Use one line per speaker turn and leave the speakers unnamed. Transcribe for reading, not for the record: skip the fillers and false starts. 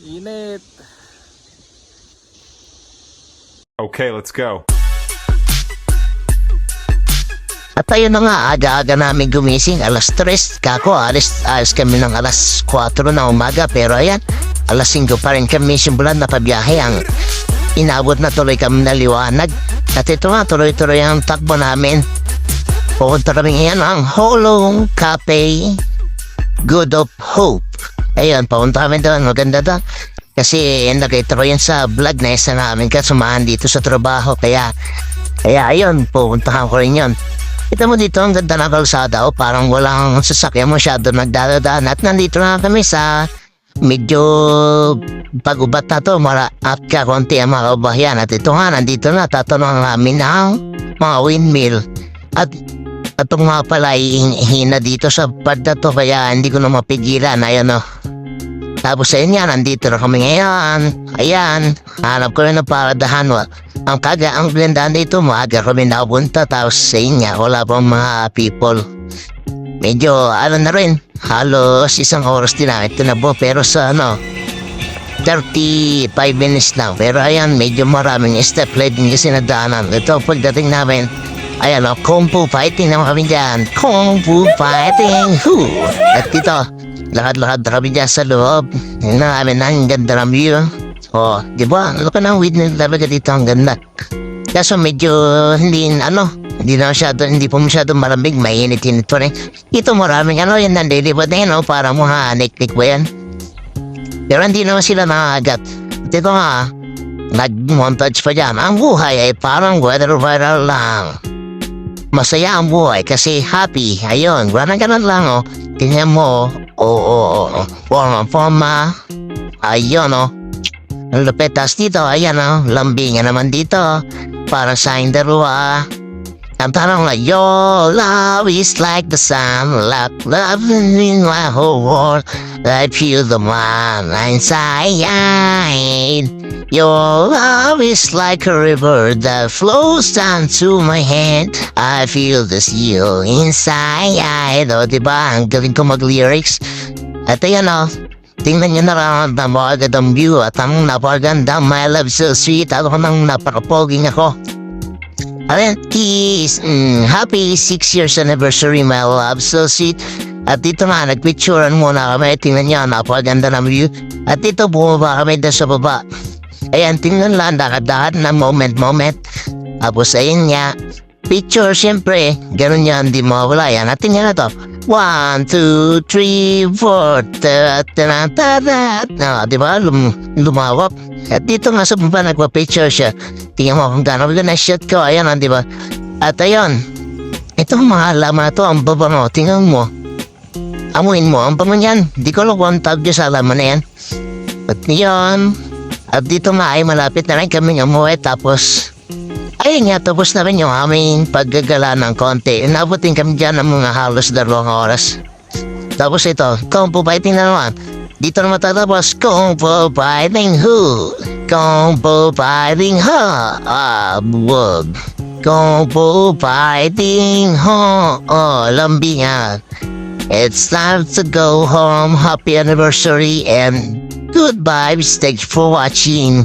Init.
Okay, let's go.
At ayun na nga, aga-aga namin gumising, alas 3, kako, alis kami ng alas 4 na umaga, pero ayan, alas 5 pa rin kami simbulan na pabiyahe, ang inabot na tuloy kami na liwanag. At ito nga, tuloy-tuloy ang takbo namin. Pupunta kami ngayon ang Holong Cafe, Good of Hope. Ayun, papunta kami doon, maganda doon. Kasi nakita ko yan sa vlog na isa namin kasumahan dito sa trabaho, kaya ayun, pupuntahan ko rin yun. Kita mo dito, ang ganda ng kalsada, parang walang sasakyan masyado nagdadaan. At nandito na kami sa medyo pag-ubat na to, at kakunti ang mga kabahayan. At ito nga, nandito na, tatanong namin ang mga windmill. At itong mga pala, hina dito sa pad na to, kaya hindi ko na mapigilan. Ayan o. Tapos ayun nga, nandito na kami ngayon. Ayan, hanap ko rin ng paradahan. Ang ganda dito, maaga kami napunta, tapos sa inyo, wala pang mga people. Medyo, na rin, halos isang oras din na ito na po, pero sa 35 minutes lang. Pero ayan, medyo maraming step din kasi nadaanan. Ito, pagdating namin, ayan Kung Fu Fighting naman kami dyan. Kung Fu Fighting, At dito, lakad-lakad na kami dyan sa loob. Yun na namin, ang ganda ng view. Di ba? Ano ka ng windmill talaga dito, ang ganda. Kaso medyo hindi po masyado malamig, mainit-init pa rin. Ito maraming yan nandilipad na yan, para mga nik-nik ba yan. Pero hindi naman sila nakagat. Ito nga, nag-montage pa dyan. Ang buhay ay parang viral lang. Masaya ang buhay kasi happy. Ayun, ganun lang Tingnan mo, forma. Ayun ang lupit. Tas dito, ayan lambingan naman dito. Para sa yung dalawa. Ang tanong na, your love is like the sun. Love in my whole world. I feel the one inside. Your love is like a river that flows down to my hand. I feel the seal inside. Diba? Ang galing ko mag-lyrics. At ayan tingnan nyo na lang ang napakagandang view at ang napakagandang my love so sweet. Ako nang napakapoging ako. Ayan, kiss. Happy 6 years anniversary, my love so sweet. At dito nga, nagpicturean muna kami. Tingnan nyo, napakaganda ng view. At dito, bumaba kami doon sa baba. Ayan, tingnan lang, dakad-dakad na moment. Tapos ayun nga, picture, syempre, ganun yan, hindi mawala yan. At tingnan na to. 1, 2, 3, 4. Diba? Lumawap. At dito nga sa baba, nagpa-picture siya. Tingnan mo kung gano'n na-shot ko. Ayan, diba? At ayun, itong mga laman na to, ang baba mo. Tingnan mo. Amuin mo, ang paman yan. Di ko alam kung tawag dyan sa laman na yan. At yun. At dito nga ay malapit na rin kami umuwi. Tapos, ayun nga, tapos na rin yung aming paggagala ng konti. Inabutin kami dyan ng mga halos 2 oras. Tapos ito, Kung Fu Fighting na naman. Dito na matatapos, Kung Fu Fighting Hu. Kung Fu Fighting Ha. Wag. Kung Fu Fighting Ho. Lambingan. It's time to go home. Happy anniversary and goodbye. Thanks for watching.